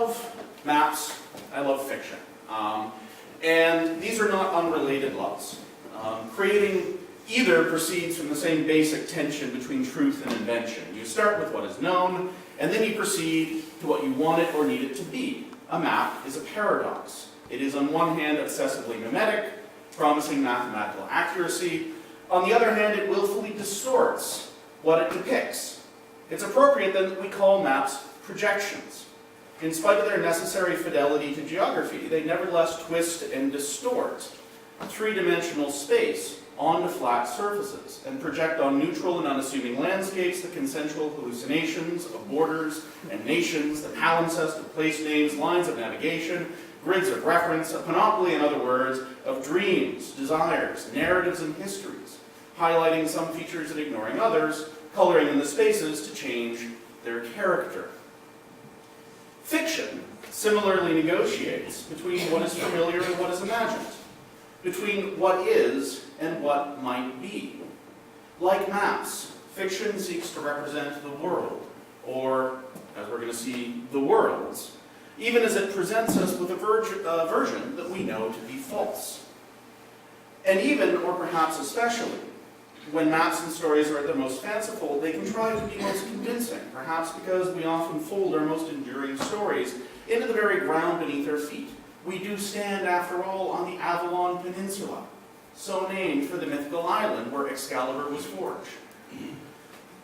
love maps, I love fiction. And these are not unrelated loves. Creating either proceeds from the same basic tension between truth and invention. You start with what is known, and then you proceed to what you want it or need it to be. A map is a paradox. It is on one hand excessively mimetic, promising mathematical accuracy. On the other hand, it willfully distorts what it depicts. It's appropriate then that we call maps projections. In spite of their necessary fidelity to geography, they nevertheless twist and distort three-dimensional space onto flat surfaces and project on neutral and unassuming landscapes the consensual hallucinations of borders and nations, the palimpsest of place names, lines of navigation, grids of reference, a panoply, in other words, of dreams, desires, narratives, and histories, highlighting some features and ignoring others, coloring in the spaces to change their character. Fiction similarly negotiates between what is familiar and what is imagined, between what is and what might be. Like maps, fiction seeks to represent the world, or, as we're going to see, the worlds, even as it presents us with a version that we know to be false. And even, or perhaps especially, when maps and stories are at their most fanciful, they can try to be most convincing, perhaps because we often fold our most enduring stories into the very ground beneath our feet. We do stand, after all, on the Avalon Peninsula, so named for the mythical island where Excalibur was forged.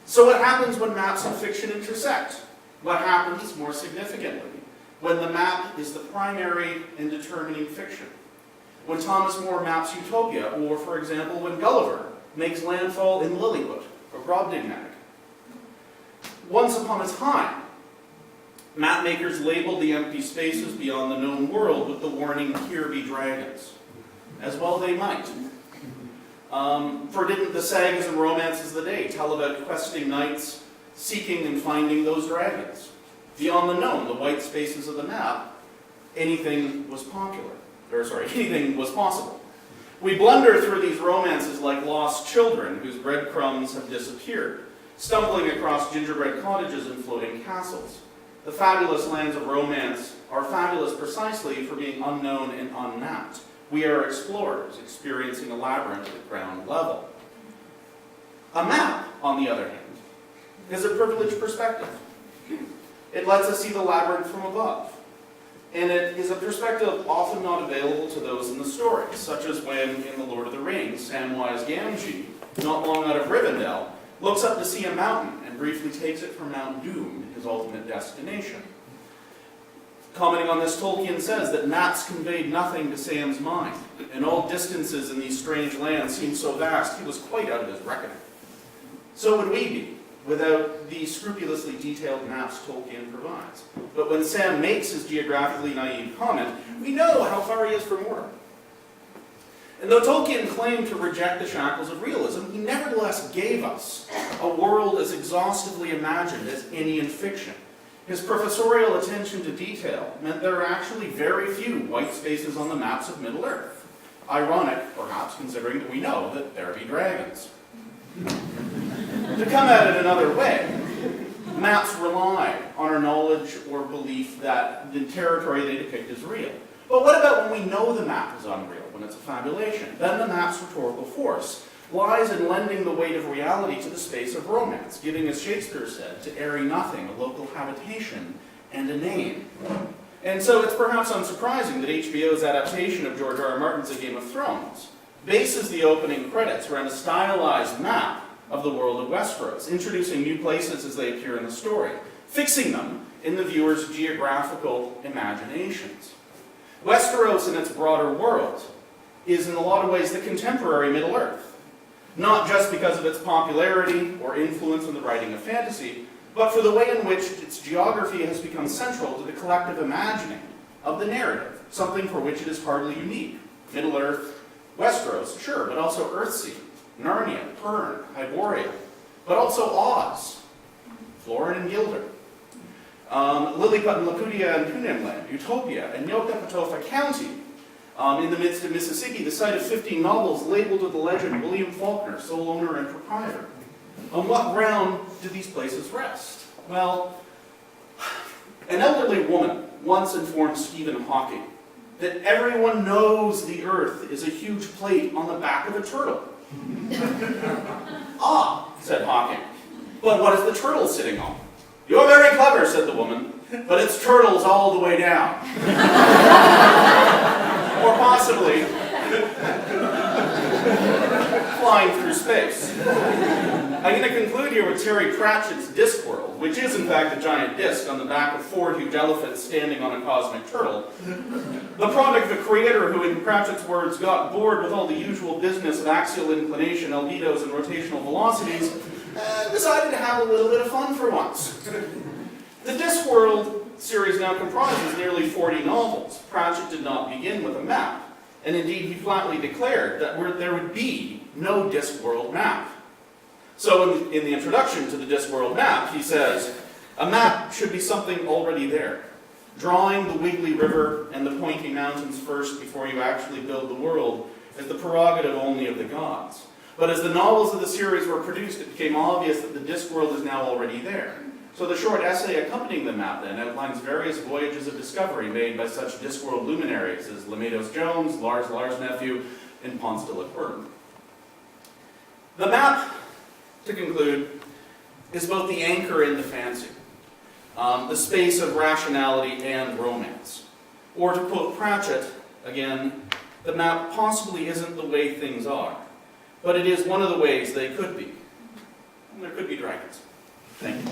So what happens when maps and fiction intersect? What happens, more significantly, when the map is the primary and determining fiction? When Thomas More maps Utopia, or, for example, when Gulliver makes landfall in Lilliput, or Brobdingnag. Once upon a time, mapmakers labeled the empty spaces beyond the known world with the warning, "Here be dragons." As well they might. For didn't the sagas and romances of the day tell about questing knights seeking and finding those dragons? Beyond the known, the white spaces of the map, anything was anything was possible. We blunder through these romances like lost children whose breadcrumbs have disappeared, stumbling across gingerbread cottages and floating castles. The fabulous lands of romance are fabulous precisely for being unknown and unmapped. We are explorers experiencing a labyrinth at ground level. A map, on the other hand, is a privileged perspective. It lets us see the labyrinth from above. And it is a perspective often not available to those in the story, such as when, in The Lord of the Rings, Samwise Gamgee, not long out of Rivendell, looks up to see a mountain and briefly takes it for Mount Doom, his ultimate destination. Commenting on this, Tolkien says that maps conveyed nothing to Sam's mind, and all distances in these strange lands seemed so vast he was quite out of his reckoning. So would we be, without the scrupulously detailed maps Tolkien provides. But when Sam makes his geographically naive comment, we know how far he is from Mordor. And though Tolkien claimed to reject the shackles of realism, he nevertheless gave us a world as exhaustively imagined as any in fiction. His professorial attention to detail meant there are actually very few white spaces on the maps of Middle-earth. Ironic, perhaps, considering that we know that there be dragons. To come at it another way, maps rely on our knowledge or belief that the territory they depict is real. But what about when we know the map is unreal, when it's a fabulation? Then the map's rhetorical force lies in lending the weight of reality to the space of romance, giving, as Shakespeare said, to airy nothing a local habitation and a name. And so it's perhaps unsurprising that HBO's adaptation of George R.R. Martin's A Game of Thrones bases the opening credits around a stylized map of the world of Westeros, introducing new places as they appear in the story, fixing them in the viewer's geographical imaginations. Westeros in its broader world is in a lot of ways the contemporary Middle-earth, not just because of its popularity or influence in the writing of fantasy, but for the way in which its geography has become central to the collective imagining of the narrative, something for which it is hardly unique. Middle-earth, Westeros, sure, but also Earthsea, Narnia, Pern, Hyboria, but also Oz, Florin and Gilder, Lilliput and Laputia and Kunimland, Utopia, and Yoknapatawpha County, in the midst of Mississippi, the site of 15 novels labeled with the legend William Faulkner, sole owner and proprietor. On what ground do these places rest? Well, an elderly woman once informed Stephen Hawking that everyone knows the Earth is a huge plate on the back of a turtle. Ah, said Hawking, but what is the turtle sitting on? You're very clever, said the woman, but it's turtles all the way down. Or possibly flying through space. I'm going to conclude here with Terry Pratchett's Discworld, which is in fact a giant disc on the back of 4 huge elephants standing on a cosmic turtle. The product of a creator who, in Pratchett's words, got bored with all the usual business of axial inclination, albedos, and rotational velocities, decided to have a little bit of fun for once. The Discworld series now comprises nearly 40 novels. Pratchett did not begin with a map, and indeed he flatly declared that there would be no Discworld map. So in the introduction to the Discworld map, he says, a map should be something already there. Drawing the wiggly river and the pointy mountains first before you actually build the world is the prerogative only of the gods. But as the novels of the series were produced, it became obvious that the Discworld is now already there. So the short essay accompanying the map then outlines various voyages of discovery made by such Discworld luminaries as Lemados Jones, Lars Nephew, and Ponce de Lequern. The map, to conclude, is both the anchor and the fancy, the space of rationality and romance. Or to quote Pratchett, again, the map possibly isn't the way things are, but it is one of the ways they could be. And there could be dragons. Thank you.